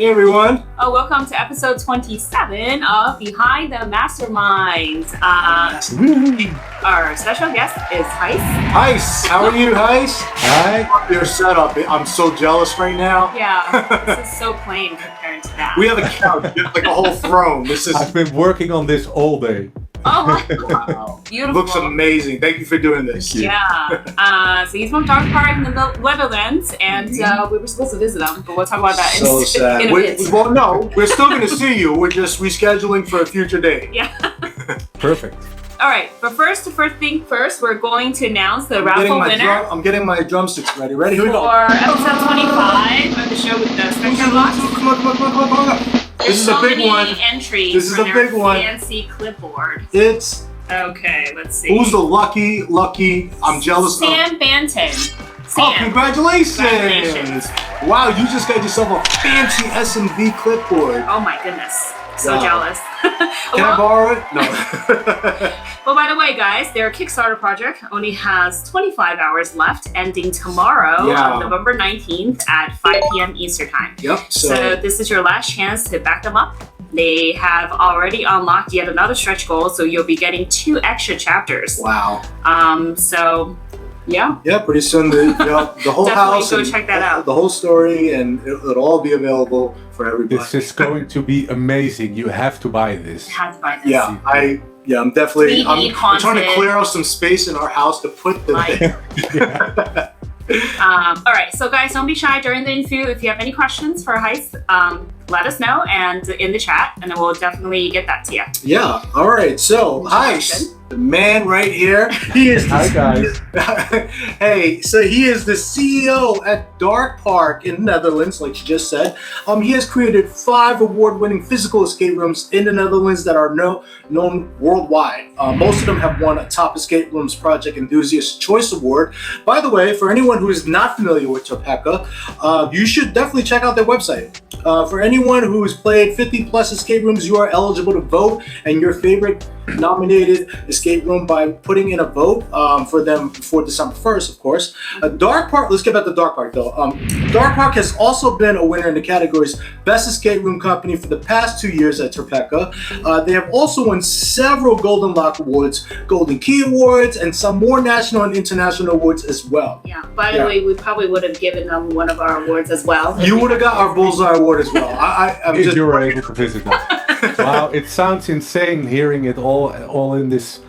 Hey everyone. Welcome to episode 27 of Behind the MasterMinds. Our special guest is Heis. Heis, how are you, Heis? Hi. Your setup, I'm so jealous right now. Yeah, this is so plain compared to that. We have a couch, like a whole throne. I've been working on this all day. Oh, wow. Beautiful. Looks amazing. Thank you for doing this. Yeah. So he's from DarkPark in the Netherlands, and we were supposed to visit him, but we'll talk about that So sad. in a bit. Well, no, we're still going to see you. We're just rescheduling for a future date. Yeah. Perfect. All right, but first thing first, we're going to announce the raffle winner. I'm getting my drumsticks ready. Ready? Here we go. For episode 25 of the show with the Spectre Vox. Come on. This is a big one. Entries. This is a big one. Fancy clipboard. It's okay. Let's see. Who's the lucky? I'm jealous. Sam Banton. Sam. Oh, congratulations! Wow, you just got yourself a fancy S&V clipboard. Oh my goodness. So jealous. Can I borrow it? No. Well, by the way, guys, their Kickstarter project only has 25 hours left, ending tomorrow, November 19th at 5 p.m. Eastern Time. Yep. So this is your last chance to back them up. They have already unlocked yet another stretch goal, so you'll be getting 2 extra chapters. Wow. So, yeah. Yeah, pretty soon the whole house. Definitely go check that out. The whole story, and it'll all be available for everybody. This is going to be amazing. You have to buy this. You have to buy this. Yeah, I'm definitely. I'm trying to haunted. clear out some space in our house to put the thing. All right, so guys, don't be shy during the interview. If you have any questions for Heis, let us know and in the chat, and then we'll definitely get that to you. Yeah. All right. So Heis, the man right here. He is. Hi guys. Hey, so he is the CEO at DarkPark in the Netherlands, like you just said. He has created 5 award-winning physical escape rooms in the Netherlands that are known worldwide. Most of them have won a Top Escape Rooms Project Enthusiast Choice Award. By the way, for anyone who is not familiar with Topeka, you should definitely check out their website. For anyone who has played 50 plus escape rooms, you are eligible to vote and your favorite nominated escape room by putting in a vote for them before December 1st, of course. DarkPark, let's get back to DarkPark though. DarkPark has also been a winner in the categories Best Escape Room Company for the past 2 years at Topeka. They have also won several Golden Lock Awards, Golden Key Awards, and some more national and international awards as well. Yeah, by the way, we probably would have given them one of our awards as well. You would have got our Bullseye Award as well. If you were able to visit them. Wow, it sounds insane hearing it all in this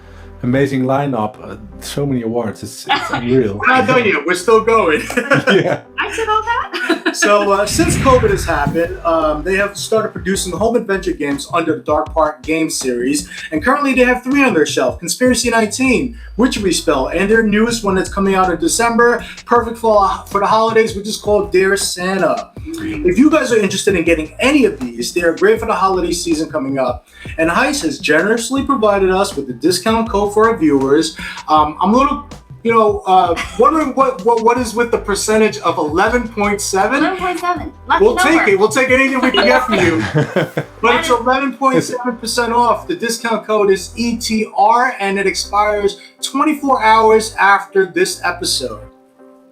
amazing lineup. So many awards, it's unreal. We're not done yet, we're still going. Yeah. I said all that? So since COVID has happened, they have started producing home adventure games under the DarkPark Games series, and currently they have 3 on their shelf: Conspiracy 19, Witchery Spell, and their newest one that's coming out in December, perfect for the holidays, which is called Dear Santa. If you guys are interested in getting any of these, they are great for the holiday season coming up. And Heis has generously provided us with a discount code for our viewers. I'm a little, wondering what is with the percentage of 11.7? 11.7. We'll take it. We'll take anything we can get from you. But it's 11.7% off. The discount code is ETR, and it expires 24 hours after this episode.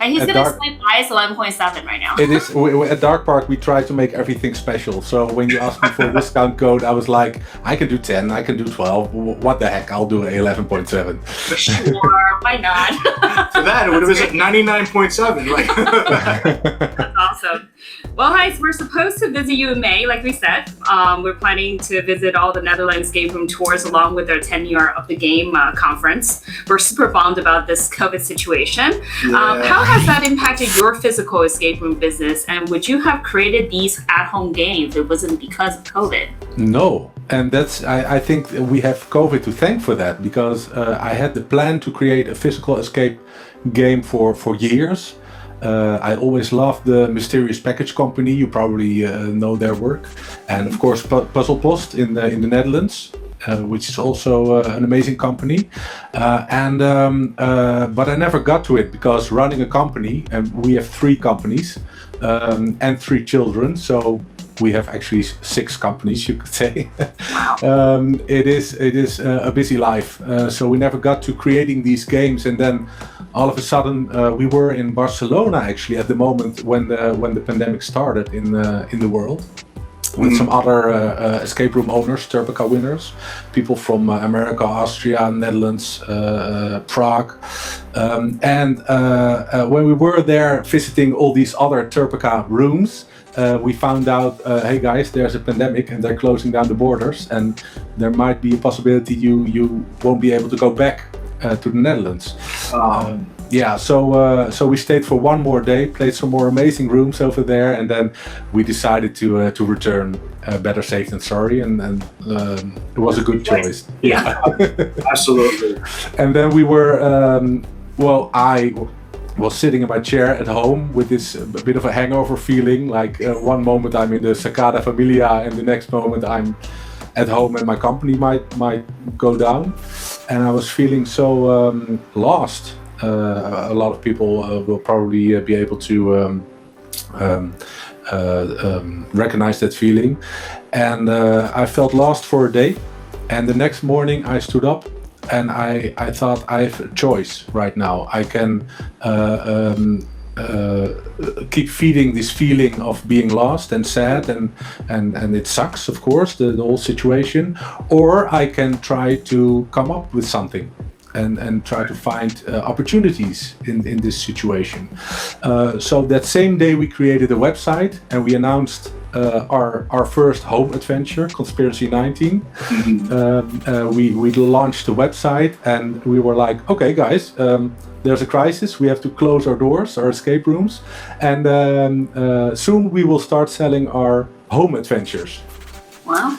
And he's going to explain why it's 11.7 right now. It is. At DarkPark, we try to make everything special. So when you asked me for a discount code, I was like, I can do 10, I can do 12. What the heck? I'll do 11.7. Sure, why not? For that, it would have been at 99.7. Right? That's awesome. Well, Heis, we're supposed to visit you in May, like we said. We're planning to visit all the Netherlands game room tours along with our 10-year of the game conference. We're super bummed about this COVID situation. Yeah. How has that impacted your physical escape room business, and would you have created these at-home games if it wasn't because of COVID? No, and that's I think we have COVID to thank for that, because I had the plan to create a physical escape game for years. I always loved the Mysterious Package Company. You probably know their work, and of course Puzzle Post in the Netherlands. Which is also an amazing company, but I never got to it because running a company, and we have 3 companies and 3 children, so we have actually 6 companies, you could say. Wow. It is a busy life, so we never got to creating these games, and then all of a sudden we were in Barcelona actually at the moment when the pandemic started in the world. with some other escape room owners, Turbica winners, people from America, Austria, Netherlands, Prague. And when we were there visiting all these other Turbica rooms, we found out, hey guys, there's a pandemic and they're closing down the borders, and there might be a possibility you won't be able to go back to the Netherlands. Yeah, so we stayed for one more day, played some more amazing rooms over there, and then we decided to return. Better safe than sorry, and it was a good choice. Yeah, absolutely. And then we were, I was sitting in my chair at home with this a bit of a hangover feeling. Like one moment I'm in the Cicada Familia, and the next moment I'm at home and my company might go down. And I was feeling so lost. A lot of people will probably be able to recognize that feeling. And I felt lost for a day. And the next morning I stood up and I thought, I have a choice right now. I can keep feeding this feeling of being lost and sad, and it sucks, of course, the whole situation, or I can try to come up with something and try to find opportunities in this situation. So that same day we created a website and we announced our first home adventure, Conspiracy 19. We launched the website and we were like, okay guys, there's a crisis, we have to close our doors, our escape rooms, and soon we will start selling our home adventures. Wow.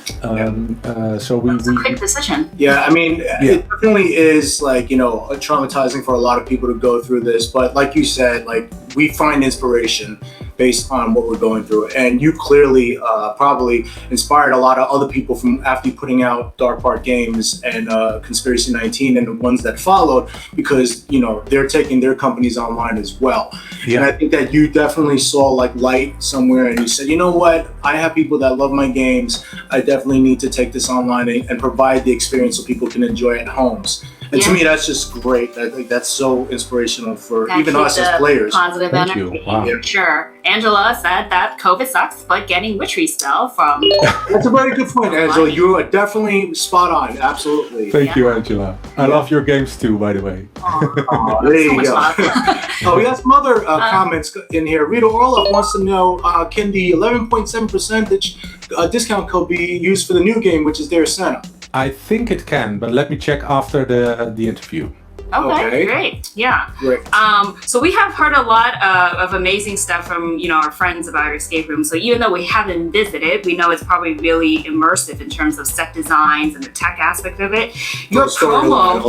So That's a quick decision. Yeah, I mean, it definitely is like, traumatizing for a lot of people to go through this. But like you said, like we find inspiration based on what we're going through. And you clearly probably inspired a lot of other people from after you putting out DarkPark Games and Conspiracy 19 and the ones that followed, because, they're taking their companies online as well. Yeah. And I think that you definitely saw like light somewhere and you said, you know what, I have people that love my games. I definitely need to take this online and provide the experience so people can enjoy it at homes. And to me, that's just great. I think that's so inspirational for even us as players. Positive Thank energy. you. Wow. Yeah. Sure. Angela said that COVID sucks, but getting Witchery Spell from... That's a very good point, Angela. You are definitely spot on. Absolutely. Thank you, Angela. I love your games too, by the way. There you go. We got some other comments in here. Rita Orloff wants to know, can the 11.7% discount code be used for the new game, which is Dear Santa? I think it can, but let me check after the interview. Okay, great. Yeah. Great. So we have heard a lot of amazing stuff from, our friends about your escape room. So even though we haven't visited, we know it's probably really immersive in terms of set designs and the tech aspect of it. Your promo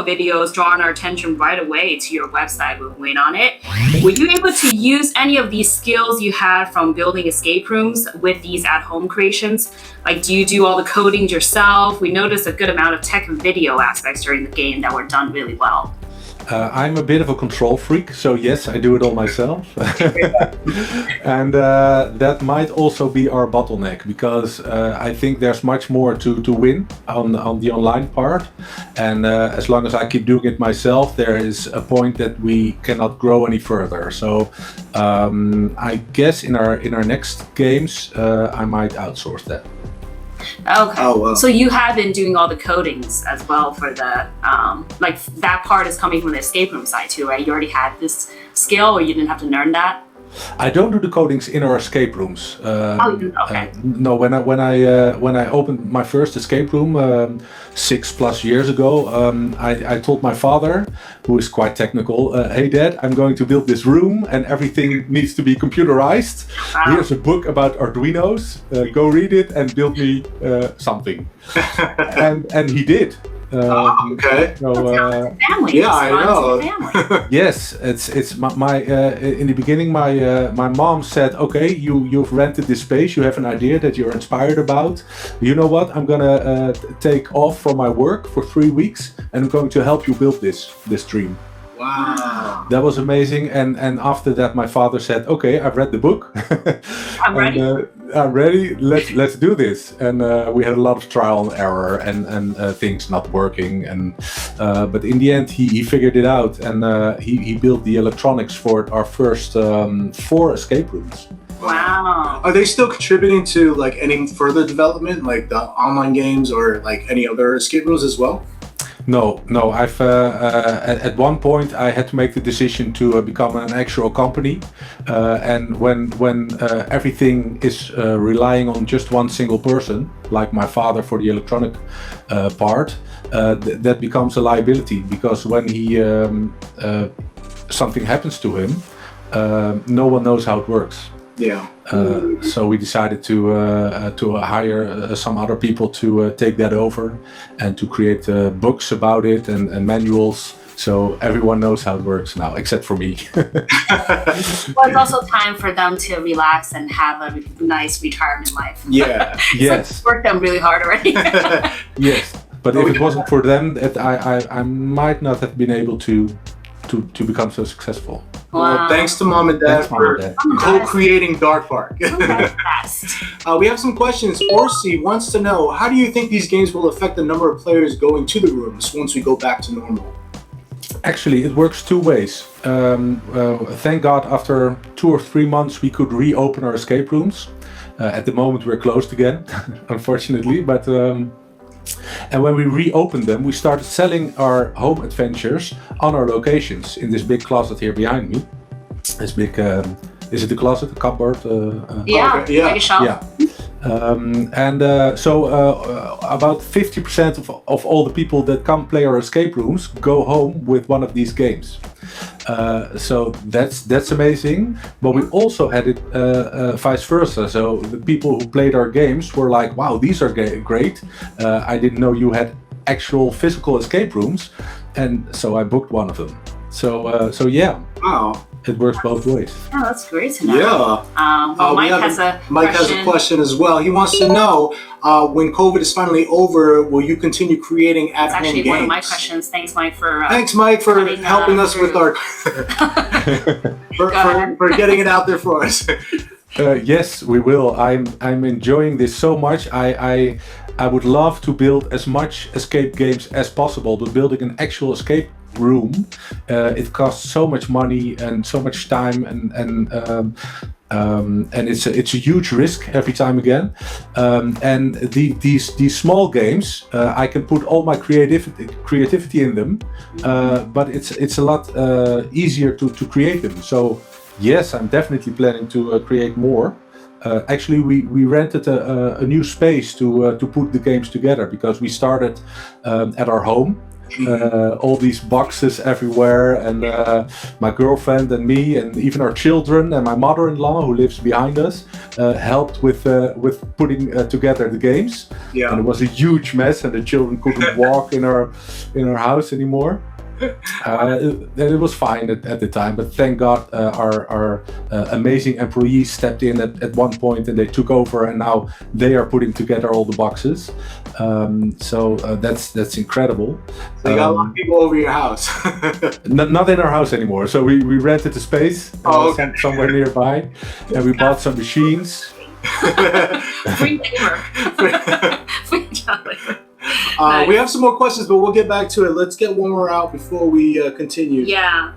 videos drawn our attention right away to your website. We went on it. Were you able to use any of these skills you had from building escape rooms with these at-home creations? Like, do you do all the coding yourself? We noticed a good amount of tech and video aspects during the game that were done really well. I'm a bit of a control freak, so yes, I do it all myself. And that might also be our bottleneck, because I think there's much more to win on the online part. And as long as I keep doing it myself, there is a point that we cannot grow any further. So I guess in our next games, I might outsource that. Okay. Oh, wow. So you have been doing all the codings as well for the, like that part is coming from the escape room side too, right? You already had this skill, or you didn't have to learn that? I don't do the codings in our escape rooms. Okay. No, when I opened my first escape room 6+ years ago, I told my father, who is quite technical, hey Dad, I'm going to build this room and everything needs to be computerized. Wow. Here's a book about Arduinos. Go read it and build me something. and he did. Okay. So, family. Yeah, I know. Yes, it's my in the beginning my mom said, okay, you've rented this space, you have an idea that you're inspired about. You know what? I'm gonna take off from my work for 3 weeks and I'm going to help you build this dream. Wow. That was amazing. And after that, my father said, okay, I've read the book. I'm ready. I'm ready. Let's do this. And we had a lot of trial and error and things not working. And but in the end, he figured it out, and he built the electronics for our first 4 escape rooms. Wow. Are they still contributing to like any further development, like the online games or like any other escape rooms as well? No. I've at one point I had to make the decision to become an actual company, and when everything is relying on just one single person, like my father for the electronic part, that becomes a liability, because when he something happens to him, no one knows how it works. Yeah. So we decided to hire some other people to take that over and to create books about it and manuals, so everyone knows how it works now, except for me. Well, it's also time for them to relax and have a nice retirement life. Yeah. Yes. So worked them really hard already. Yes. But if it wasn't for them, I might not have been able to become so successful. Well, thanks to Mom and Dad for co-creating DarkPark. We have some questions. Orsi wants to know, how do you think these games will affect the number of players going to the rooms once we go back to normal? Actually, it works two ways. Thank God, after 2 or 3 months, we could reopen our escape rooms. At the moment, we're closed again, unfortunately. But and when we reopened them, we started selling our home adventures on our locations in this big closet here behind me. This big, is it a closet, a cupboard? Yeah, okay, yeah. like a shelf. Yeah. So about 50% of all the people that come play our escape rooms go home with one of these games. So that's amazing. But we also had it vice versa. So the people who played our games were like, "Wow, these are great! I didn't know you had actual physical escape rooms," and so I booked one of them. So yeah. Wow. It works both ways. Oh, that's great to know. Yeah. Well, Mike has a question as well. He wants to know, when COVID is finally over, will you continue creating at-home games? That's actually one of my questions. Thanks, Mike, for Thanks, Mike, for helping us with our for getting it out there for us. Yes, we will. I'm enjoying this so much. I would love to build as much escape games as possible, but building an actual escape room, it costs so much money and so much time, and it's a huge risk every time again. And these small games, I can put all my creativity in them, but it's a lot easier to create them. So yes, I'm definitely planning to create more. Actually, we rented a new space to put the games together, because we started at our home. All these boxes everywhere, and my girlfriend and me, and even our children and my mother-in-law, who lives behind us, helped with putting together the games. Yeah. And it was a huge mess, and the children couldn't walk in our house anymore. It was fine at the time, but thank God our amazing employees stepped in at one point, and they took over, and now they are putting together all the boxes. So that's incredible. So you got a lot of people over your house. Not in our house anymore. So we rented a space somewhere nearby, and we bought some machines. free labor. Free job labor. Nice. We have some more questions, but we'll get back to it. Let's get one more out before we continue. Yeah.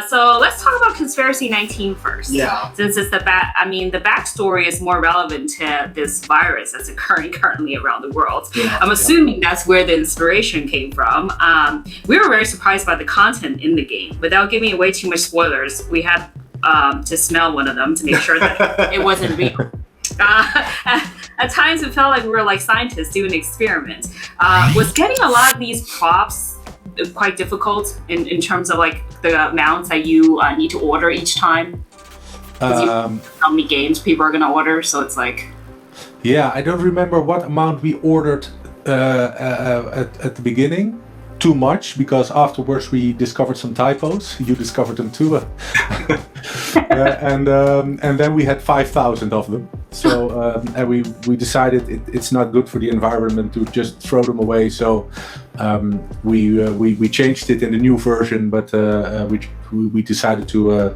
So let's talk about Conspiracy 19 first. Yeah. Since it's the backstory is more relevant to this virus that's occurring currently around the world. Yeah. I'm assuming that's where the inspiration came from. We were very surprised by the content in the game. Without giving away too much spoilers, we had to smell one of them to make sure that it wasn't real. At times it felt like we were like scientists doing an experiment. Was getting a lot of these props quite difficult in terms of like the amounts that you need to order each time? How many games people are going to order, so it's like... Yeah, I don't remember what amount we ordered at the beginning. Too much, because afterwards we discovered some typos. You discovered them too. And then we had 5,000 of them. So and we decided it's not good for the environment to just throw them away. So we changed it in the new version, but we decided to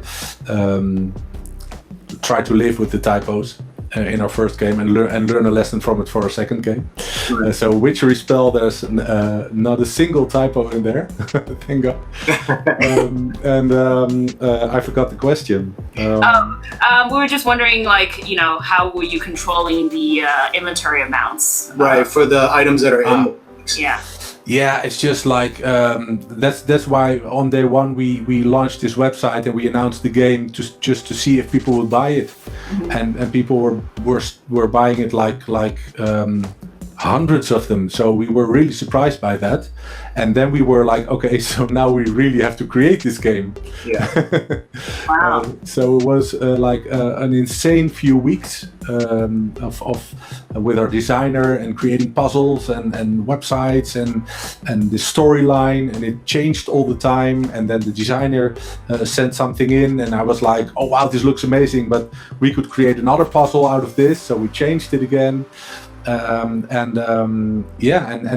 try to live with the typos. in our first game and learn a lesson from it for our second game. So Witchery Spell, there's not a single typo in there, thank God. I forgot the question. We were just wondering, like, you know, how were you controlling the inventory amounts? Right, for the items that are in the box. Yeah. Yeah, it's just like that's why on day one we launched this website and we announced the game just to see if people would buy it, and people were buying it like hundreds of them. So we were really surprised by that, and then we were like, okay, so now we really have to create this game. Yeah. Wow. So it was like an insane few weeks of with our designer and creating puzzles and websites and the storyline, and it changed all the time. And then the designer sent something in, and I was like, oh wow, this looks amazing, but we could create another puzzle out of this. So we changed it again. And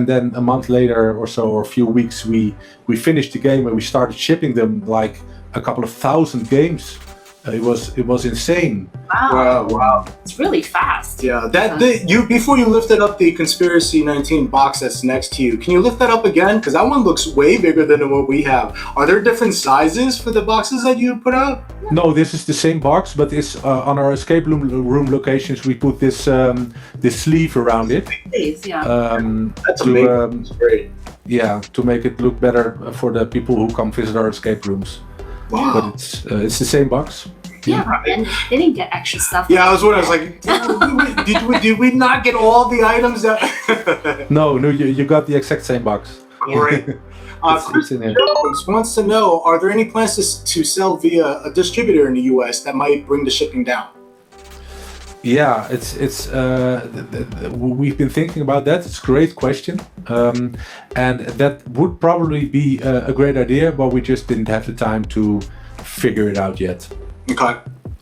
then a month later or so, or a few weeks, we finished the game and we started shipping them like a couple of thousand games. It was insane. Wow. It's really fast. Yeah, before you lifted up the Conspiracy 19 box that's next to you, can you lift that up again? Because that one looks way bigger than what we have. Are there different sizes for the boxes that you put out? No, this is the same box, but it's on our escape room locations. We put this sleeve around it. Yeah. That's amazing. That's great. Yeah, to make it look better for the people who come visit our escape rooms. Wow. But it's the same box. Yeah, and they didn't get extra stuff. Yeah, I was wondering. I was like, did we not get all the items that? No, you got the exact same box. Great. Chris wants to know: are there any plans to sell via a distributor in the U.S. that might bring the shipping down? Yeah, it's we've been thinking about that. It's a great question, and that would probably be a great idea, but we just didn't have the time to figure it out yet. Okay.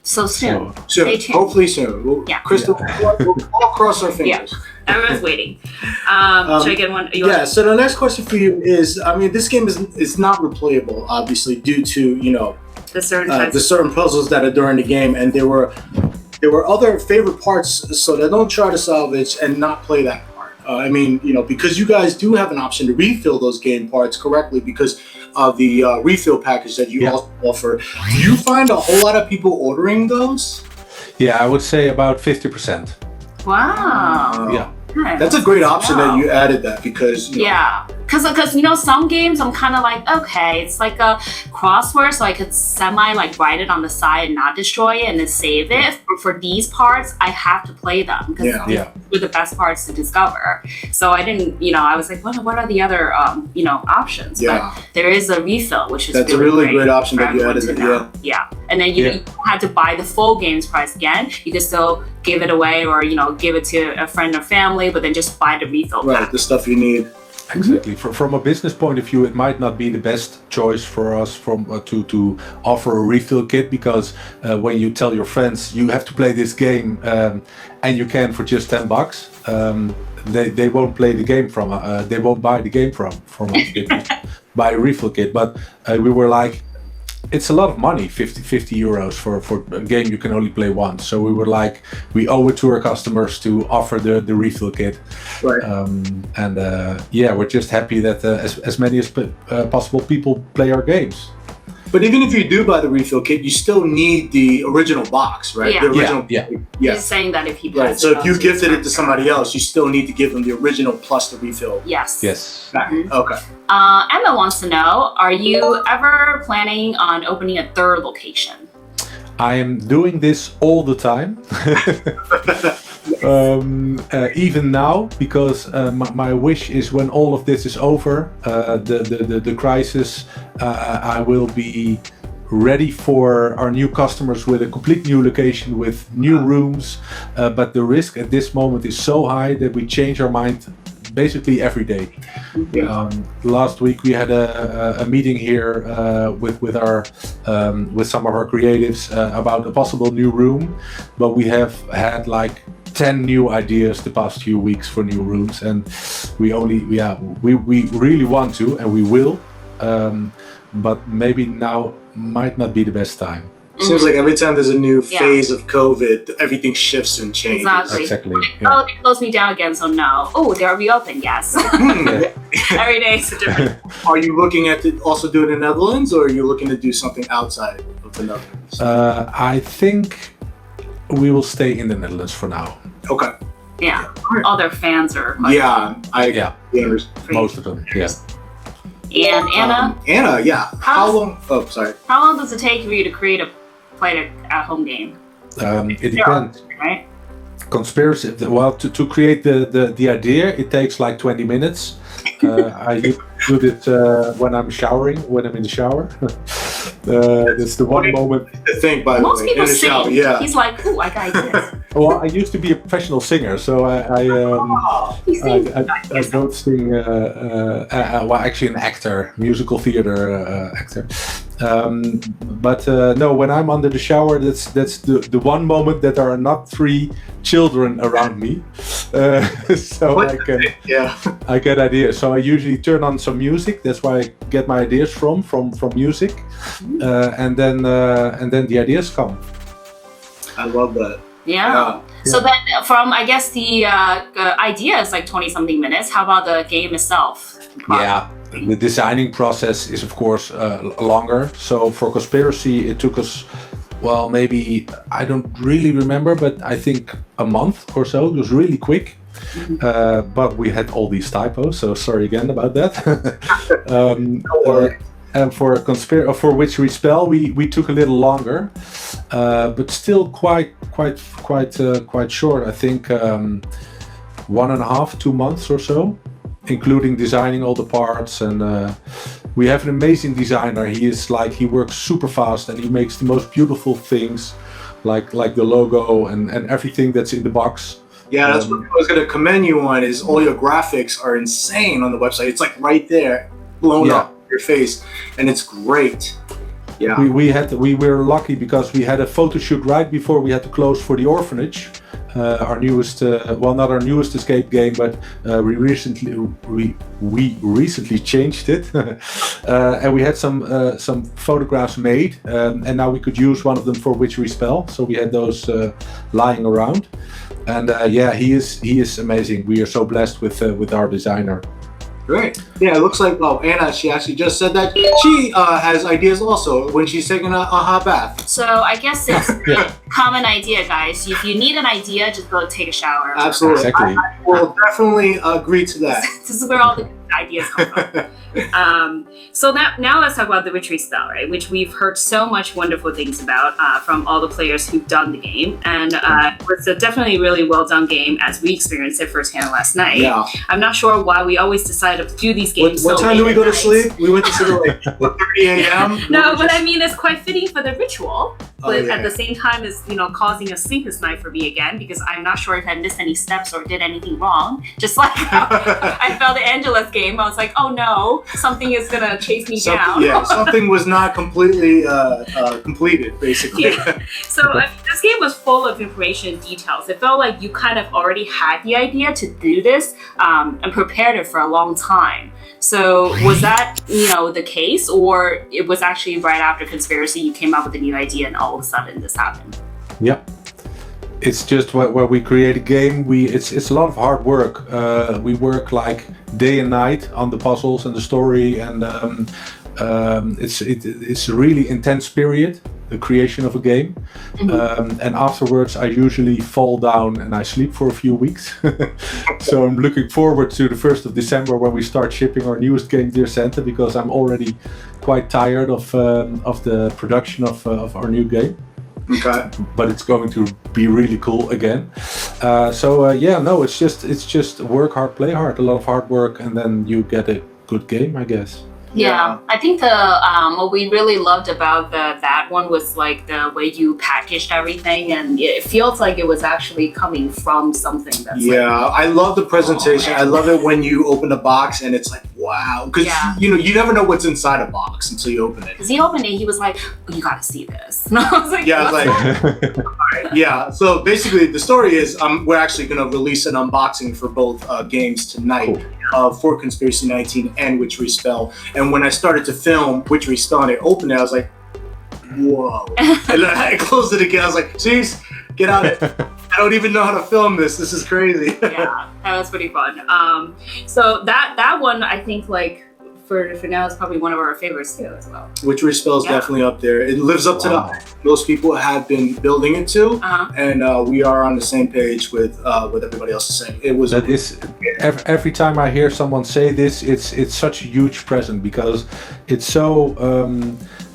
So soon. Soon. Hopefully soon. Crystal, we'll all cross our fingers. Yeah. Everyone's waiting. Should I get one? Yeah. So the next question for you is: I mean, this game is not replayable, obviously, due to the certain puzzles that are during the game, and there were other favorite parts, so that don't try to salvage and not play that part. I mean, because you guys do have an option to refill those game parts correctly because of the refill package that you also offer. Do you find a whole lot of people ordering those? Yeah, I would say about 50%. Wow. Yeah. That's a great option that you added that because because some games I'm kind of like, okay, it's like a crossword, so I could write it on the side and not destroy it and then save it. But for these parts, I have to play them because these were the best parts to discover. So I didn't, I was like, what are the other options? Yeah. But there is a refill, which is that's a really great option that you added. Yeah. And then you don't have to buy the full game's price again. You can still give it away or give it to a friend or family, but then just buy the refill pack. The stuff you need. Exactly. From a business point of view, it might not be the best choice for us to offer a refill kit because when you tell your friends you have to play this game and you can for just $10, they won't play the game they won't buy the game from us. They buy a refill kit. But we were like, it's a lot of money, 50 euros for a game you can only play once. So we were like, we owe it to our customers to offer the refill kit. Right. We're just happy that as many as possible people play our games. But even if you do buy the refill kit, you still need the original box, right? Yeah. The original. Yeah. He's saying that if he right. So if you gifted it to somebody else, you still need to give them the original plus the refill. Yes. Mm-hmm. Okay. Emma wants to know: are you ever planning on opening a third location? I am doing this all the time. Even now, because my wish is when all of this is over, the crisis, I will be ready for our new customers with a complete new location with new rooms. But the risk at this moment is so high that we change our mind basically every day. Last week we had a meeting here with some of our creatives about a possible new room, but we have had like 10 new ideas the past few weeks for new rooms, and we really want to, and we will, but maybe now might not be the best time. Seems like every time there's a new phase of COVID, everything shifts and changes. Exactly. Oh, they closed me down again, so no. Oh, they're reopened, yes. Every day is different. Are you looking at also do it in the Netherlands, or are you looking to do something outside of the Netherlands? I think we will stay in the Netherlands for now. Okay. Yeah. All their fans are. Most of them. Yeah. And Anna? Anna, yeah. How long? Oh, sorry. How long does it take for you to play an at-home game? It depends. Right? Conspiracy. Well, to create the idea, it takes like 20 minutes. I do it when I'm showering, when I'm in the shower. That's the one moment. The thing, by the Most way, people in the shower, sing. yeah. He's like, ooh, I got ideas. Well, I used to be a professional singer, so I don't sing. Well, actually, an actor, musical theater actor. But no, when I'm under the shower, that's the one moment that there are not 3 children around me. So I get ideas. So I usually turn on some music. That's where I get my ideas from music, and then the ideas come. I love that. Yeah. So then, from I guess the idea is like 20-something minutes. How about the game itself? Yeah. The designing process is of course longer. So for Conspiracy, it took us, well, maybe, I don't really remember, but I think a month or so. It was really quick. But we had all these typos, so sorry again about that. And for Witchery Spell, we took a little longer, but still quite short. I think 1.5, 2 months or so, including designing all the parts. And we have an amazing designer. He works super fast, and he makes the most beautiful things, like the logo and everything that's in the box. Yeah, that's what I was going to commend you on. Is all your graphics are insane on the website. It's like right there, blown up your face, and it's great. Yeah, we were lucky because we had a photo shoot right before we had to close for the orphanage, our newest, well, not our newest escape game, but we recently changed it, and we had some photographs made, and now we could use one of them for Witchery Spell. So we had those lying around, and he is amazing. We are so blessed with our designer. Great. Yeah, it looks like, Anna, she actually just said that she has ideas also when she's taking a hot bath. So I guess it's a common idea, guys. If you need an idea, just go take a shower. Absolutely. Exactly. I will definitely agree to that. This is where all the ideas come from. So now let's talk about the Witchery Spell, right? Which we've heard so much wonderful things about from all the players who've done the game. And it's a definitely really well done game as we experienced it firsthand last night. Yeah. I'm not sure why we always decided to do these games. What time do we go to sleep? We went to sleep at like 30 a.m. No, but I mean, it's quite fitting for the ritual. But at the same time, it's causing a sleepless night for me again, because I'm not sure if I missed any steps or did anything wrong. Just like I felt the Angela's game, I was like, oh no, something is gonna chase me down. Yeah, something was not completely completed, basically. Yeah. So this game was full of information and details. It felt like you kind of already had the idea to do this and prepared it for a long time. So was that, the case, or it was actually right after Conspiracy you came up with a new idea and all of a sudden this happened? Yeah. It's just where we create a game. It's a lot of hard work. We work like day and night on the puzzles and the story, and it's a really intense period, the creation of a game. And afterwards, I usually fall down and I sleep for a few weeks. So I'm looking forward to the 1st of December when we start shipping our newest game, Dear Santa, because I'm already quite tired of the production of our new game. Okay. But it's going to be really cool again. It's just work hard, play hard, a lot of hard work, and then you get a good game, I guess. Yeah, I think what we really loved about that one was like the way you packaged everything, and it feels like it was actually coming from something that's I love the presentation. I love it when you open a box and it's like, wow, because you never know what's inside a box until you open it. Because he opened it, he was like, oh, you gotta see this. And I was like, yeah. So basically, the story is we're actually gonna release an unboxing for both games tonight. Cool. For Conspiracy 19 and Witchery Spell. And when I started to film Witchery Spell and I opened it, I was like, whoa. And then I closed it again. I was like, jeez, get out of it. I don't even know how to film this. This is crazy. Yeah, that was pretty fun. So that one, I think, like, for now, is probably one of our favorites too, as well. Witchery Spell is definitely up there. It lives up to the most people have been building it to, and we are on the same page with what everybody else is saying. It was every time I hear someone say this, it's such a huge present because it's so.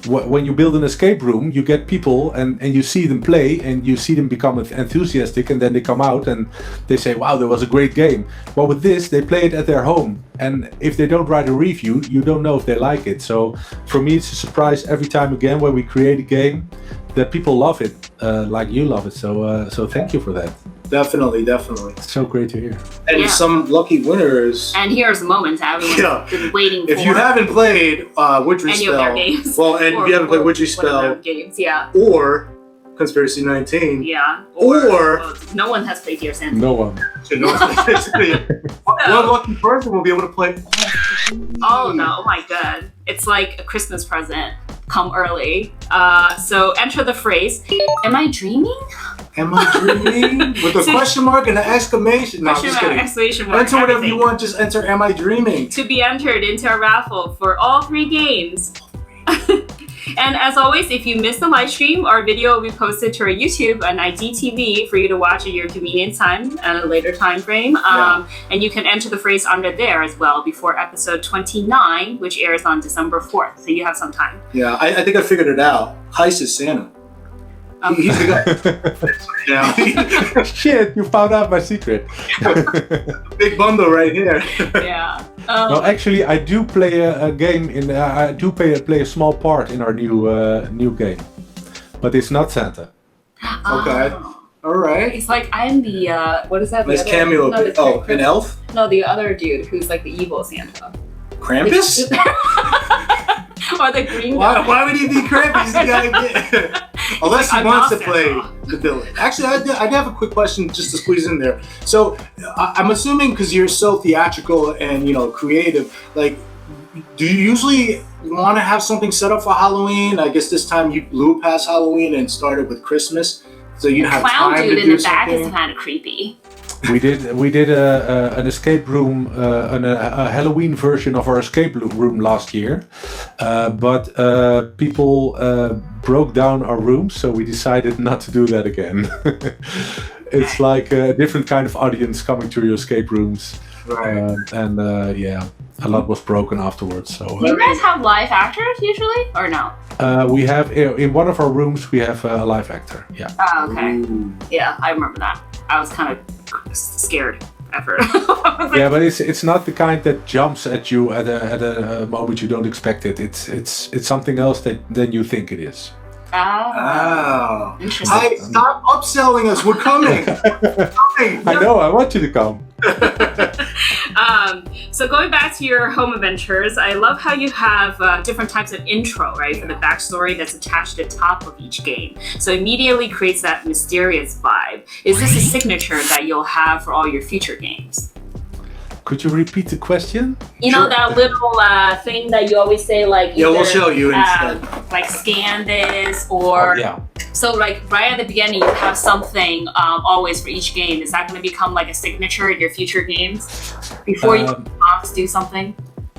When you build an escape room, you get people and you see them play and you see them become enthusiastic, and then they come out and they say, wow, that was a great game. But with this, they play it at their home, and if they don't write a review, you don't know if they like it. So for me, it's a surprise every time again when we create a game that people love it, like you love it. So thank you for that. Definitely. It's so great to hear. And some lucky winners. And here's the moment everyone's been waiting for. If you haven't played Witchery Spell, games, well, and if you haven't played Witchery Spell, games, or Conspiracy 19, or no one has played Dear Santa. No one. One lucky person will be able to play. Oh no! Oh my god! It's like a Christmas present. Come early. So enter the phrase, "Am I dreaming?" Am I dreaming? With a question mark and an exclamation. No, question mark, exclamation mark. Enter whatever you want. Just enter "Am I dreaming?" To be entered into a raffle for all 3 games. And as always, if you miss the live stream, our video will be posted to our YouTube and IGTV for you to watch at your convenient time at a later time frame. And you can enter the phrase under there as well before episode 29, which airs on December 4th. So you have some time. Yeah, I think I figured it out. Heist is Santa. He's the guy. Shit, you found out my secret. Big bundle right here. Yeah. No, actually, I do play a game in. I do play a small part in our new game, but it's not Santa. Okay. All right. It's like I'm the what is that? Nice cameo. An elf? No, the other dude who's like the evil Santa. Krampus? Or the green guy. Why would he be Krampus? Unless he wants to play the villain. Actually, I do have a quick question just to squeeze in there. So I'm assuming because you're so theatrical and creative, like, do you usually want to have something set up for Halloween? I guess this time you blew past Halloween and started with Christmas, so you have time to do something. Clown dude in the back is kind of creepy. We did an escape room, a Halloween version of our escape room last year, but people broke down our room, so we decided not to do that again. It's like a different kind of audience coming to your escape rooms, right? A lot was broken afterwards. So do you guys have live actors usually, or no? We have in one of our rooms we have a live actor. Yeah. Oh, okay. Ooh. Yeah, I remember that. I was kind of scared at first. Yeah, but it's not the kind that jumps at you at a moment you don't expect it. It's something else than you think it is. Oh. Interesting. Stop upselling us. We're coming. I know. I want you to come. So going back to your home adventures, I love how you have different types of intro, right, for the backstory that's attached at the top of each game. So immediately creates that mysterious vibe. Is this a signature that you'll have for all your future games? Could you repeat the question? You know that little thing that you always say, like, yeah, we'll show you instead. Like scan this, or so like right at the beginning you have something always for each game. Is that going to become like a signature in your future games before you do something?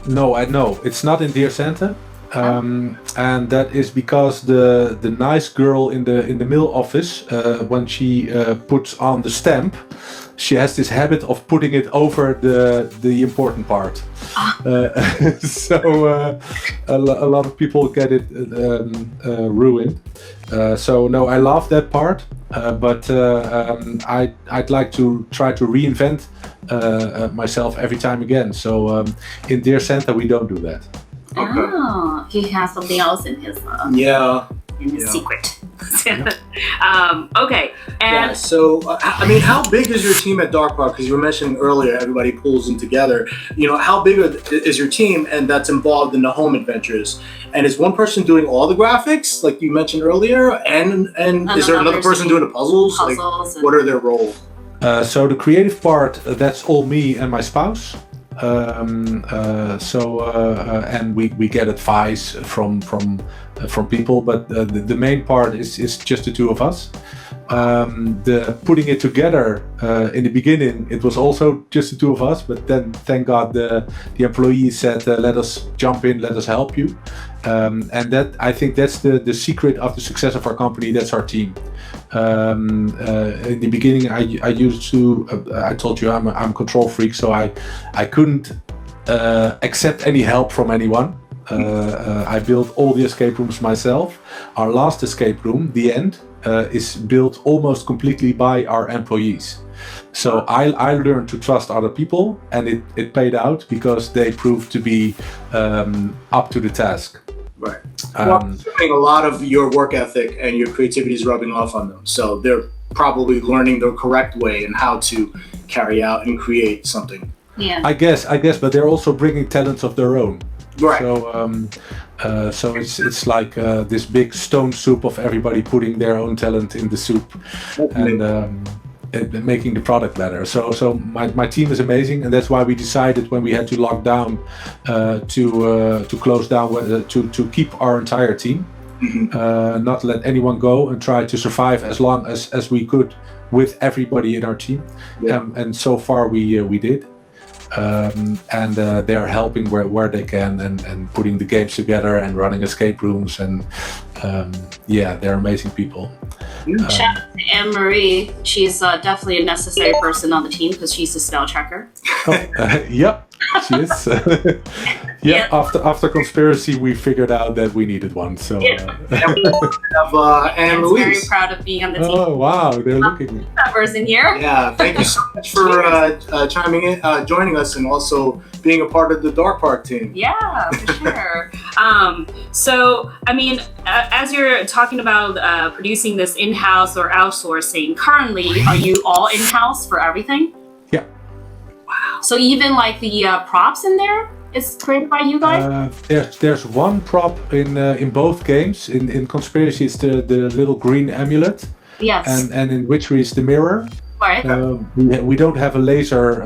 No, it's not in Dear Santa. And that is because the nice girl in the mail office, when she puts on the stamp, she has this habit of putting it over the important part. So a lot of people get it ruined. So no, I love that part, but I'd like to try to reinvent myself every time again. So in Dear Santa we don't do that. Okay. Oh, he has something else in his secret. Okay. And so I mean, how big is your team at DarkPark? Because you were mentioning earlier, everybody pulls in together. How big is your team, and that's involved in the home adventures? And is one person doing all the graphics, like you mentioned earlier, and is there another person doing the puzzles? Like, what are their roles? So the creative part, that's all me and my spouse. And we get advice from people, but the main part is just the two of us. The putting it together in the beginning, it was also just the two of us, but then thank God the employees said, let us jump in, let us help you. And that, I think that's the secret of the success of our company. That's our team. In the beginning, I used to, I told you I'm a control freak, so I couldn't accept any help from anyone. I built all the escape rooms myself. Our last escape room, The End, is built almost completely by our employees. So I learned to trust other people, and it paid out because they proved to be up to the task. Right. Well, a lot of your work ethic and your creativity is rubbing off on them. So they're probably learning the correct way and how to carry out and create something. Yeah. I guess, but they're also bringing talents of their own. Right. So it's like this big stone soup of everybody putting their own talent in the soup, and making the product better. So my team is amazing, and that's why we decided when we had to lock down to close down to keep our entire team, not let anyone go, and try to survive as long as we could with everybody in our team. Yeah. And so far we did. They're helping where they can, and putting the games together and running escape rooms, and they're amazing people. Shout out to Anne-Marie. She's definitely a necessary person on the team because she's a spell checker. Yep, she is. Yeah, after conspiracy, we figured out that we needed one. So I'm very proud of being on the team. Oh wow, they're looking. Members in here. Yeah, thank you so much for joining us, and also being a part of the DarkPark team. Yeah, for sure. So, I mean, as you're talking about producing this in-house or outsourcing, currently, are you all in-house for everything? Yeah. Wow. So even like the props in there is created by you guys? There's one prop in both games. In Conspiracy, it's the little green amulet. Yes. And in Witchery, it's the mirror. Right. We don't have a laser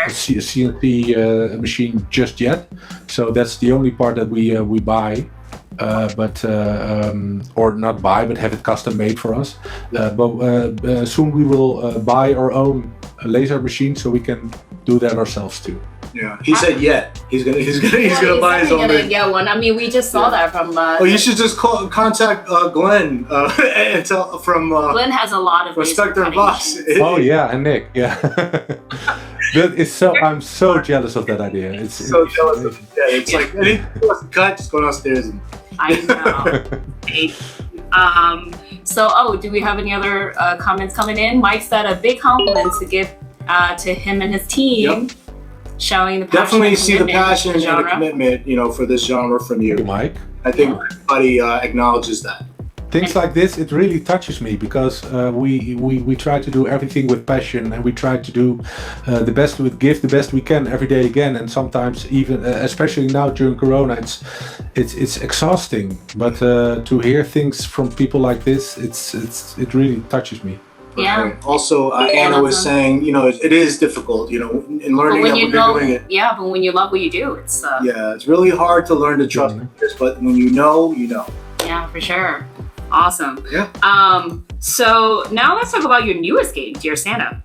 CNC machine just yet, so that's the only part that we buy, or not buy, but have it custom made for us. But soon we will buy our own laser machine, so we can do that ourselves too. Yeah, he said he's gonna buy his own. Gonna get one. I mean, we just saw that from. You should just contact Glenn and tell from. Glenn has a lot of Spectre Vox. Oh yeah, and Nick. Yeah. That is so. I'm so jealous of that idea. It's jealous. It's like anything wants to cut, just go downstairs and. I know. So, do we have any other comments coming in? Mike said a big compliment to give to him and his team. Yep. Showing the passion. Definitely see the passion and the commitment, for this genre from you, Mike. I think everybody acknowledges that. Things like this, it really touches me because we try to do everything with passion, and we try to do the best give the best we can every day again. And sometimes even, especially now during Corona, it's exhausting. But to hear things from people like this, it really touches me. Yeah. Also, Anna was saying, it is difficult, in learning that we're doing it. Yeah, but when you love what you do, it's. It's really hard to learn to trust others, but when you know, you know. Yeah, for sure. Awesome. Yeah. So now let's talk about your newest game, Dear Santa.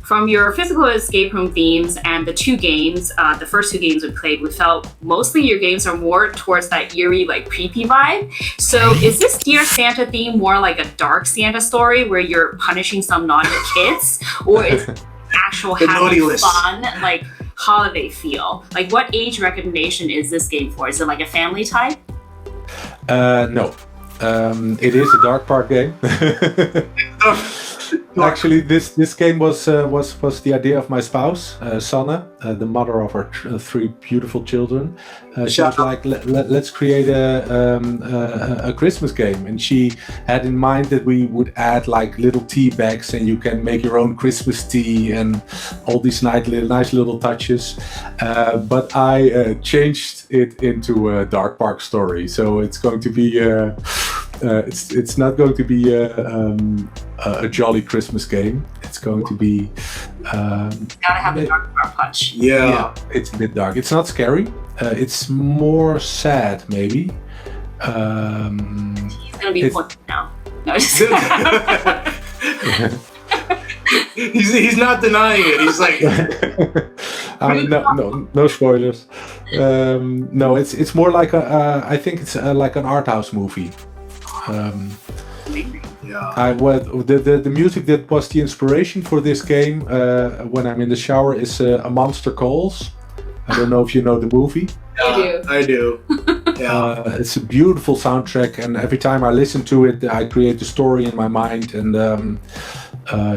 From your physical escape room themes and the two games, the first two games we played, we felt mostly your games are more towards that eerie, like creepy vibe. So is this Dear Santa theme more like a dark Santa story where you're punishing some naughty kids, or is it actual having fun, like holiday feel? Like what age recognition is this game for? Is it like a family type? No. It is a DarkPark game. Actually, this game was the idea of my spouse, Sanne, the mother of our three beautiful children. She was like, let's create a Christmas game, and she had in mind that we would add like little tea bags, and you can make your own Christmas tea, and all these nice little touches. But I changed it into a DarkPark story, so it's going to be. It's not going to be a jolly Christmas game. It's going to be. Gotta have the dark punch. Yeah. It's a bit dark. It's not scary. It's more sad, maybe. He's gonna be pointing now. No, just he's not denying it. He's like, no spoilers. No, it's more like I think it's like an art house movie. yeah. The music that was the inspiration for this game when I'm in the shower is A Monster Calls. I don't know if you know the movie. I do. Yeah. It's a beautiful soundtrack, and every time I listen to it, I create a story in my mind, and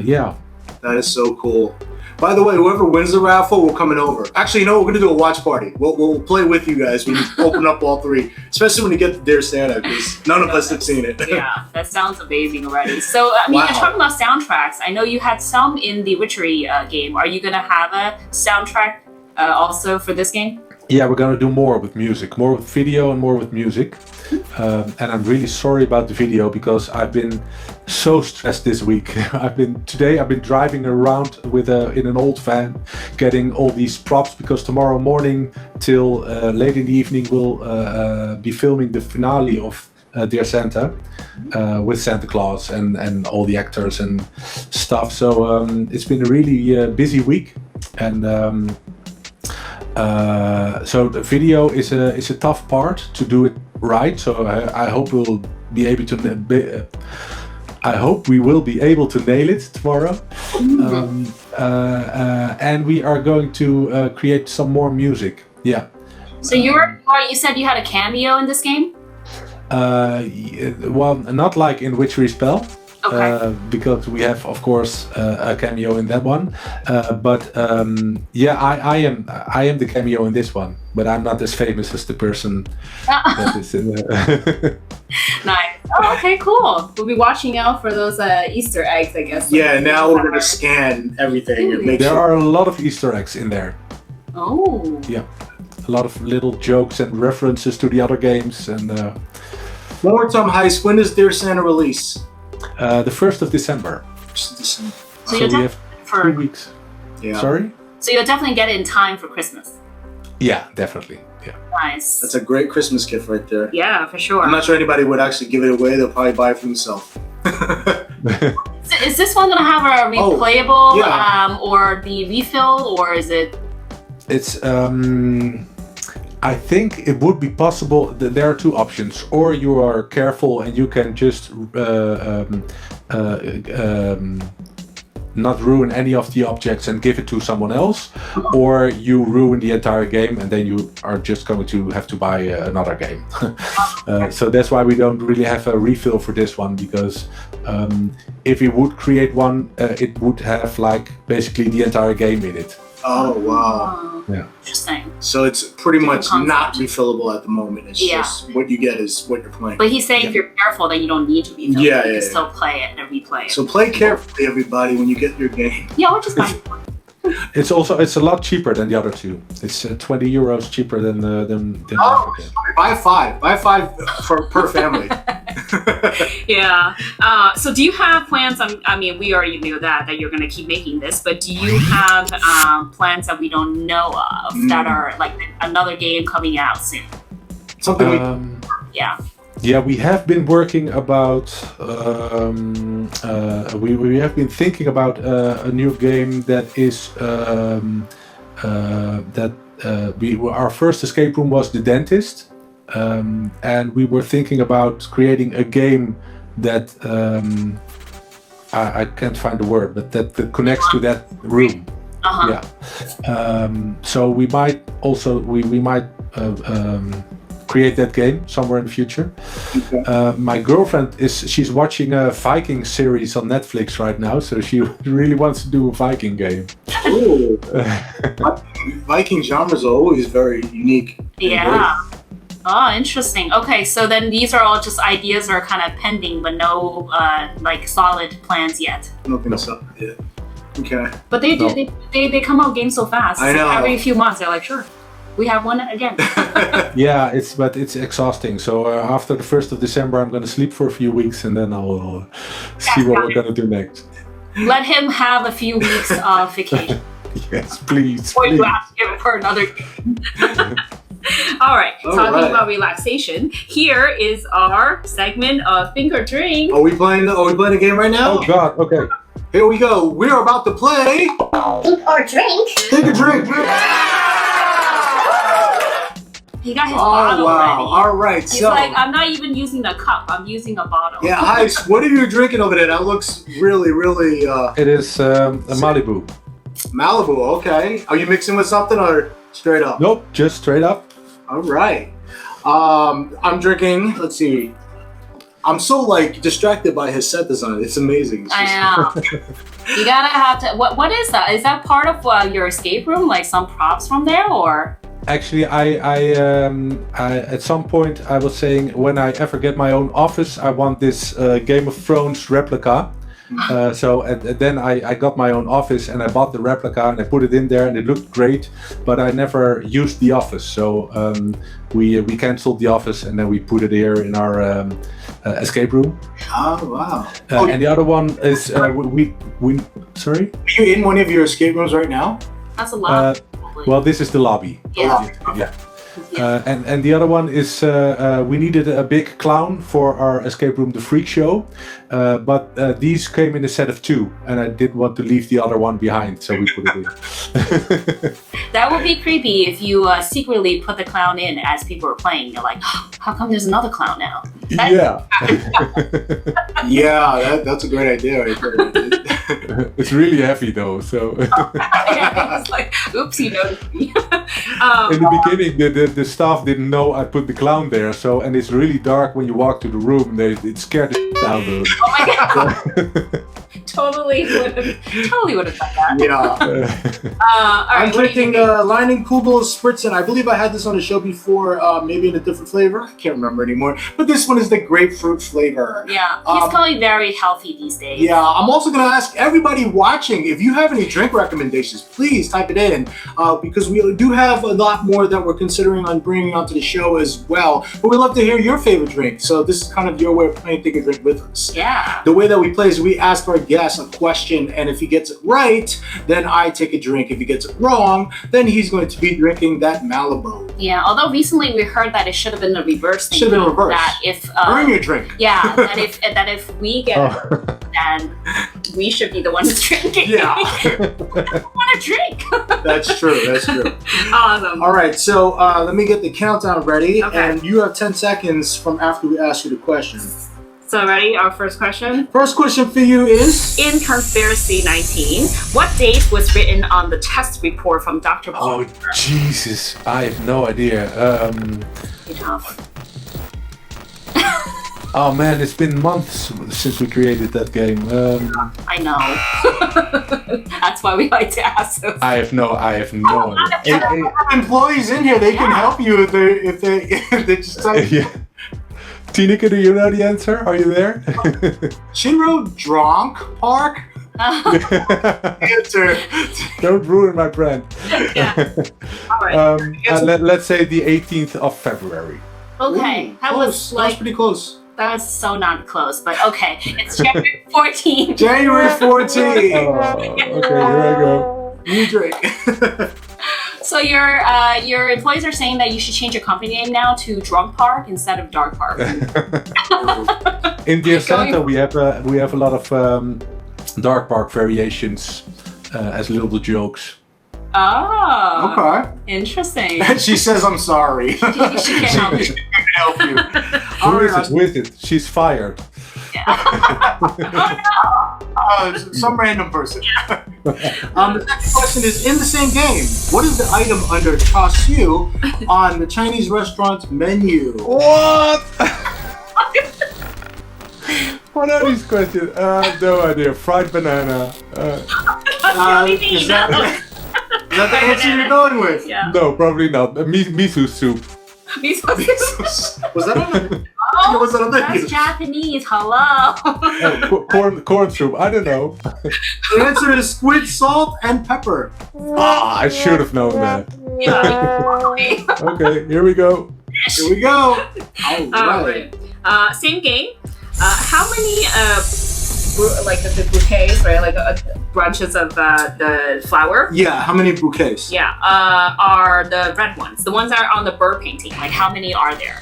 yeah. That is so cool. By the way, whoever wins the raffle, we're coming over. Actually, you know, we're gonna do a watch party. We'll play with you guys. We open up all three, especially when you get to Dear Santa, because none of us have seen it. Yeah, that sounds amazing already. So, I mean, you're talking about soundtracks. I know you had some in the Witchery game. Are you gonna have a soundtrack also for this game? Yeah, we're gonna do more with music, more with video and more with music. And I'm really sorry about the video because I've been so stressed this week. I've been driving around in an old van, getting all these props because tomorrow morning till late in the evening we'll be filming the finale of Dear Santa with Santa Claus and all the actors and stuff. So it's been a really busy week, and so the video is a tough part to do it right. So I hope we'll be able to. I hope we will be able to nail it tomorrow. And we are going to create some more music. Yeah. So you said you had a cameo in this game? Well, not like in Witchery Spell. Okay. Because we have, of course, a cameo in that one. But yeah, I am the cameo in this one, but I'm not as famous as the person that is in the Nice. Oh, okay, cool. We'll be watching out for those Easter eggs, I guess. Yeah, now we're gonna scan everything and make There sure. are a lot of Easter eggs in there. Oh. Yeah, a lot of little jokes and references to the other games. And One more time, Heist. When does Dear Santa release? the 1st of December. So So you'll we have 2 weeks. Yeah. Sorry? So you'll definitely get it in time for Christmas. Yeah, definitely. Yeah. Nice. That's a great Christmas gift right there. Yeah, for sure. I'm not sure anybody would actually give it away. They'll probably buy it for themselves. Is this one gonna have a replayable yeah. or the refill, or is it? It's I think it would be possible that there are 2 options. Or you are careful and you can just not ruin any of the objects and give it to someone else, or you ruin the entire game and then you are just going to have to buy another game. So that's why we don't really have a refill for this one, because if we would create one, it would have like basically the entire game in it. Oh, wow. Yeah. Interesting. So it's pretty much concept. not refillable at the moment. It's Yeah. just what you get is what you're playing. But he's saying if you're careful, then you don't need to refill. Yeah, you yeah, can still play it and replay it. So play carefully, everybody, when you get your game. Yeah, which is fine. It's a lot cheaper than the other 2. It's 20 euros cheaper than the Oh, other game. buy 5. Buy 5 per family. Yeah. So do you have plans? I mean, we already knew that you're going to keep making this, but do you have plans that we don't know of that are like another game coming out soon? Something we Yeah. Yeah, we have been working about. We have been thinking about a new game that is our first escape room was The Dentist, and we were thinking about creating a game that I can't find the word, but that connects to that room. Uh-huh. Yeah. So we might also we might create that game somewhere in the future. Okay. My girlfriend she's watching a Viking series on Netflix right now, so she really wants to do a Viking game. Ooh. Viking genres are always very unique. Yeah. Oh, interesting. Okay, so then these are all just ideas that are kind of pending, but no like solid plans yet. Nothing so. Yeah. Okay. But they do. No. They come out games so fast. I know. Every few months, they're like, sure. we have one again. Yeah, it's exhausting. So after the 1st of December, I'm going to sleep for a few weeks, and then I'll see what we're going to do next. Let him have a few weeks of vacation. Yes, please. Or please. you ask him for another game. All right, talking about relaxation, here is our segment of Think or Drink. Are we playing a game right now? Oh God, okay. Here we go. We're about to play Think or Drink. Think or Drink. He got his bottle ready. All right, He's so like, I'm not even using a cup, I'm using a bottle. yeah, Heis, what are you drinking over there? That looks really, really It is a Malibu. Malibu. Okay. Are you mixing with something or straight up? Nope, just straight up. All right. I'm drinking. Let's see. I'm so like distracted by his set design. It's amazing. It's I just- know. You gotta have to. What is that? Is that part of your escape room? Like some props from there, or? Actually, I at some point I was saying when I ever get my own office, I want this Game of Thrones replica. Then I got my own office and I bought the replica and I put it in there and it looked great, but I never used the office. So we canceled the office and then we put it here in our escape room. Oh wow. And the other one is we sorry. Are you in one of your escape rooms right now? That's a lot. Well, this is the lobby. Yeah. Yeah. And the other one is we needed a big clown for our escape room, the Freak Show, but these came in a set of 2, and I didn't want to leave the other one behind, so we put it in. That would be creepy if you secretly put the clown in as people are playing. You're like, oh, how come there's another clown now? Yeah. Yeah, that's a great idea right there. It's really heavy though, so. Yeah, it's like, oops, you noticed me. In the beginning, the staff didn't know I put the clown there, so, and it's really dark when you walk to the room. It scared the shit out of them. Oh my god. Totally would have done that. Yeah. All right, I'm drinking Lining Kugel Spritzen. I believe I had this on the show before, maybe in a different flavor. I can't remember anymore. But this one is the grapefruit flavor. Yeah, he's probably very healthy these days. Yeah, I'm also going to ask everybody watching, if you have any drink recommendations, please type it in, because we do have a lot more that we're considering on bringing onto the show as well. But we'd love to hear your favorite drink. So this is kind of your way of playing Think or Drink with us. Yeah. The way that we play is we ask our guest a question, and if he gets it right, then I take a drink. If he gets it wrong, then he's going to be drinking that Malibu. Yeah, although recently we heard that it should have been the reverse thing. Should have been reversed. That if Bring your drink. yeah, that if we get it, then we should be the ones drinking. Yeah. I want to drink. That's true. That's true. Awesome. All right, so let me get the countdown ready, Okay. and you have 10 seconds from after we ask you the question. So ready? Our first question. First question for you is... In Conspiracy 19, what date was written on the test report from Dr. Oh, Jesus. I have no idea. Oh man, it's been months since we created that game. I know. That's why we like to ask those. I have no idea. Employees in here, they can help you if they just type... Yeah. Tineke, do you know the answer? Are you there? Shinro DarkPark? Answer. Don't ruin my brand. Yeah. All right. Let's say the 18th of February. Okay. Ooh, That close. was That was like pretty close. that was so not close, but okay. It's January 14th. January 14th. Oh, okay, here I go. You drink. So your employees are saying that you should change your company name now to Drunk Park instead of Dark Park. In Dear Santa, we have a lot of Dark Park variations as little jokes. Oh. Okay. Interesting. And she says, I'm sorry. She can't help you. help you. Who is it? She's fired. Some random person. The next question is, in the same game, what is the item under Toss You on the Chinese restaurant menu? What? What are these questions? No idea. Fried banana. Is that the answer you're going with? Yeah. No, probably not. Miso soup. Miso soup. Was that on the... It was on the That's menu. Japanese. Hello. Corn soup. I don't know. The answer is squid, salt, and pepper. I should have known that. Yeah. Okay, here we go. Here we go. All right. Same game. How many like the bouquets, right? Like branches of the flower. Yeah, how many bouquets? Yeah, are the red ones, the ones that are on the bird painting. Like, how many are there?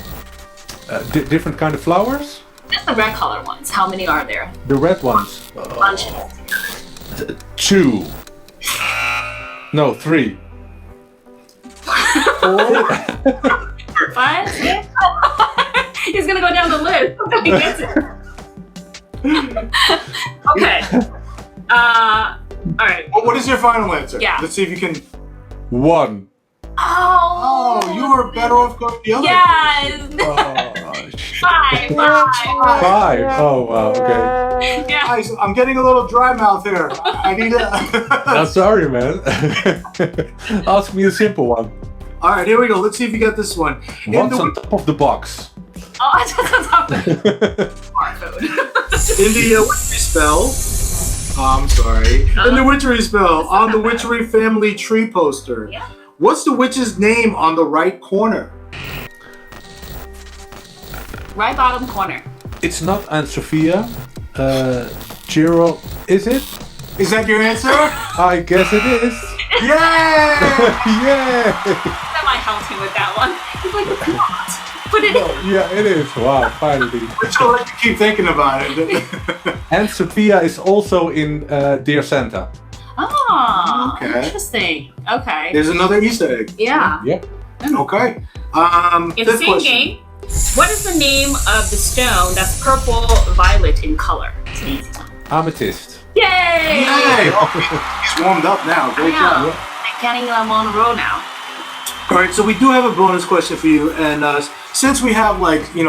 Different kind of flowers? Just the red color ones. How many are there? The red ones. Bunches. 2. No, 3. 4. 5, 6. He's gonna go down the list. He gets it. Okay. All right. Well, what is your final answer? Yeah. Let's see if you can. 1. Oh, you were better off going the other. Yes. Oh, 5. 5. 5. Oh, wow, okay. Yeah. Guys, I'm getting a little dry mouth here. I need a. I'm sorry, man. Ask me a simple one. All right, here we go. Let's see if you get this one. What's on top of the box? Oh, I just on top of the barcode. In the Witchery Spell. I'm sorry. In the Witchery Spell, on the Witchery family tree poster. Yeah. What's the witch's name on the right corner? Right bottom corner. It's not Aunt Sophia. Giro, is it? Is that your answer? I guess it is. Yay! Yeah! That might help him with that one. He's like, it's not. Put it in. Yeah, it is. Wow, finally. But you'll let you keep thinking about it. And Sophia is also in Dear Santa. Oh, Okay. interesting. Okay. There's another Easter egg. Yeah. Yeah. Okay. In the fifth same question. game, what is the name of the stone that's purple violet in color? It's an easy one. Amethyst. Yay! Yay! Oh, he's warmed up now. Great Yeah. job. I'm getting them on a roll now. All right, so we do have a bonus question for you, and since we have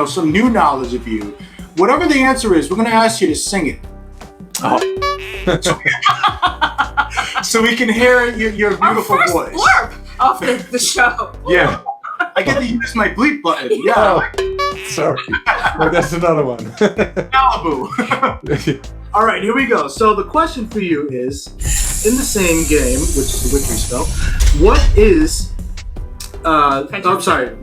some new knowledge of you, whatever the answer is, we're going to ask you to sing it. Oh. So we can hear your beautiful Our first voice. blurb of the show. Yeah. I get to use my bleep button. Yeah, Oh, sorry. But that's another one. Malibu. All right, here we go. So the question for you is, in the same game, which is the Witchery Spell, what is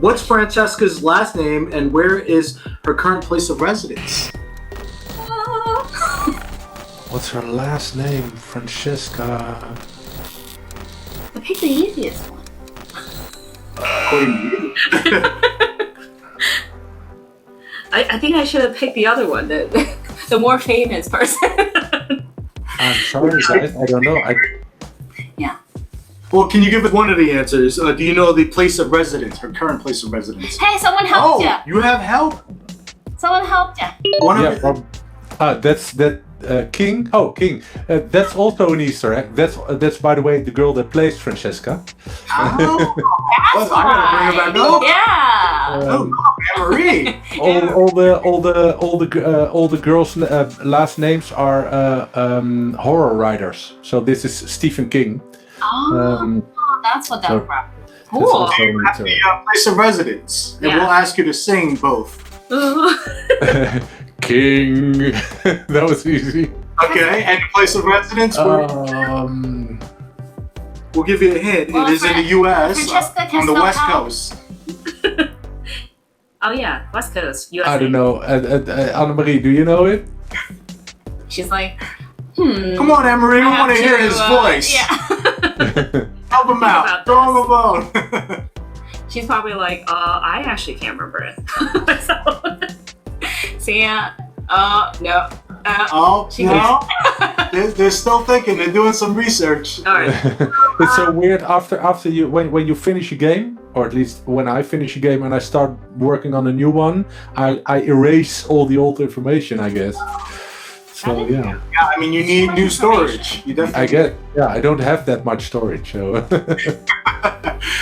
what's Francesca's last name and where is her current place of residence? What's her last name? Francesca. I picked the easiest one. According to you. I think I should have picked the other one, the more famous person. I'm sorry, guys. I don't know. Yeah. Well, can you give us one of the answers? Do you know the place of residence, her current place of residence? Hey, someone helped ya. You have help. Someone helped ya. That's King. Oh, King. That's also an Easter egg. That's by the way the girl that plays Francesca. Oh, That's I gotta bring her back up. Yeah. Marie. all the girls' last names are horror writers. So this is Stephen King. Oh, that's what that so- from. That's Cool. also an At Easter the egg. place of residence, and Yeah. we'll ask you to sing both. King. That was easy. Okay, and the place of residence, we'll give you a hint. Well, it is in the U.S. Francesca can on the still West help. Coast. Oh yeah, West Coast, USA. I don't know. Annemarie, do you know it? She's like, Come on, Emery, we I have want to hear his voice. Yeah. Help him out. About Throw him a bone. She's probably like, I actually can't remember it. So yeah, no. She No. They're still thinking. They're doing some research. All right. It's so weird after you when you finish a game, or at least when I finish a game and I start working on a new one, I erase all the old information, I guess. So yeah, Yeah, I mean, you need new storage. You definitely. I don't have that much storage, so.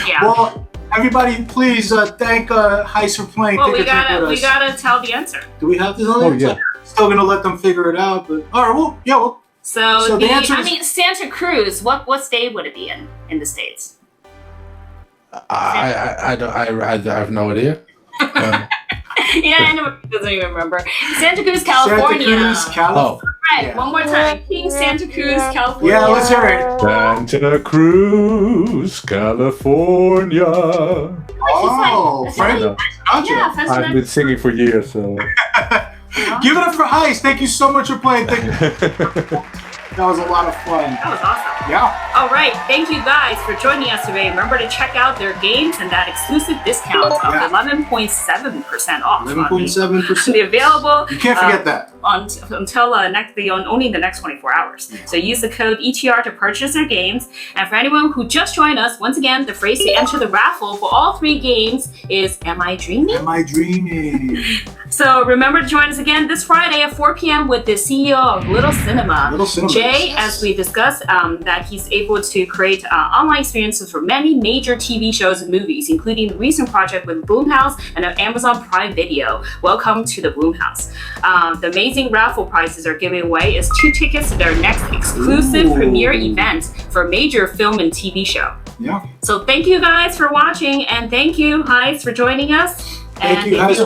Yeah. Well, everybody, please thank Heist for playing. Well, Take a trip with we us. gotta tell the answer. Do we have this on Oh, there? yeah. Still gonna let them figure it out, but all right. Well, yeah. Well, So, the answer is- Santa Cruz. What state would it be in the States? I have no idea. Yeah, he doesn't even remember. Santa Cruz, California. Santa Cruz, California. Right, one more time. King Santa Cruz, California. Yeah, let's hear it. Santa Cruz, California. Oh, Frank. Yeah, I've been singing for years, so. Give it up for Heist. Thank you so much for playing. Thank you. That was a lot of fun. That was awesome. Yeah. All right. Thank you guys for joining us today. Remember to check out their games and that exclusive discount of 11.7% off. 11.7%. Be available. You can't forget that. Until only the next 24 hours. So use the code ETR to purchase their games. And for anyone who just joined us, once again, the phrase to enter the raffle for all 3 games is "Am I dreaming?" Am I dreaming? So remember to join us again this Friday at 4 p.m. with the CEO of Little Cinema, Jay, as we discussed that he's able to create online experiences for many major TV shows and movies, including the recent project with Bloomhouse and Amazon Prime Video. Welcome to the Bloomhouse. The amazing raffle prizes are giving away is 2 tickets to their next exclusive premiere event for a major film and TV show. Yeah. So thank you guys for watching, and thank you, Heist, for joining us. Thank you guys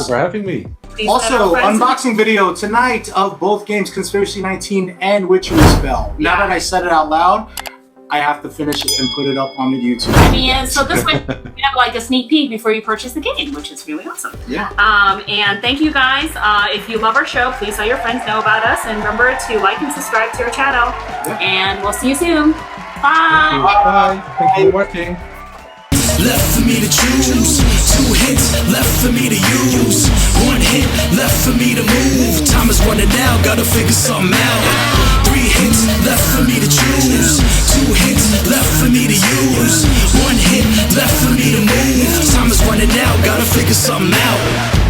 for having me. Also, unboxing video tonight of both games, Conspiracy 19 and Witchery Spell. Now that I said it out loud, I have to finish it and put it up on the YouTube. I mean, so this way you have like a sneak peek before you purchase the game, which is really awesome. Yeah. And thank you guys. If you love our show, please let your friends know about us, and remember to like and subscribe to our channel. Yeah. And we'll see you soon. Bye. Bye. Thank you for watching. Left for me to choose, 2 hits left for me to use, 1 hit left for me to move. Time is running out, gotta figure something out. 3 hits left for me to choose, 2 hits left for me to use, 1 hit left for me to move. Time is running out, gotta figure something out.